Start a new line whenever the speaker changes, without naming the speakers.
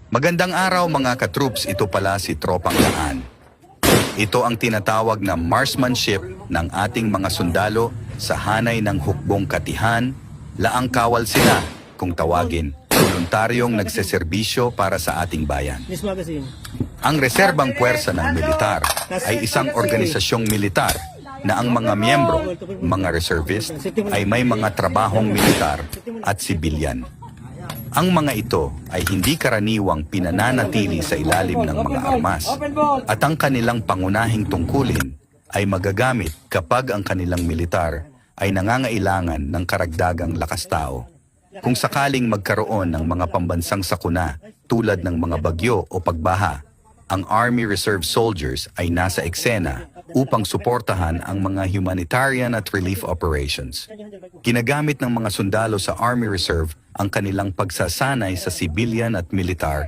Magandang araw mga katroops, ito pala si Tropang Daan. Ito ang tinatawag na marksmanship ng ating mga sundalo sa hanay ng hukbong katihan, laang kawal sila kung tawagin, voluntaryong nagseserbisyo para sa ating bayan. Ang Reserbang Puwersa ng Militar ay isang organisasyong militar na ang mga miyembro, mga reservist, ay may mga trabahong militar at sibilyan. Ang mga ito ay hindi karaniwang pinananatili sa ilalim ng mga armas at ang kanilang pangunahing tungkulin ay magagamit kapag ang kanilang militar ay nangangailangan ng karagdagang lakas tao. Kung sakaling magkaroon ng mga pambansang sakuna tulad ng mga bagyo o pagbaha, ang Army Reserve Soldiers ay nasa eksena upang suportahan ang mga humanitarian at relief operations. Ginagamit ng mga sundalo sa Army Reserve ang kanilang pagsasanay sa civilian at militar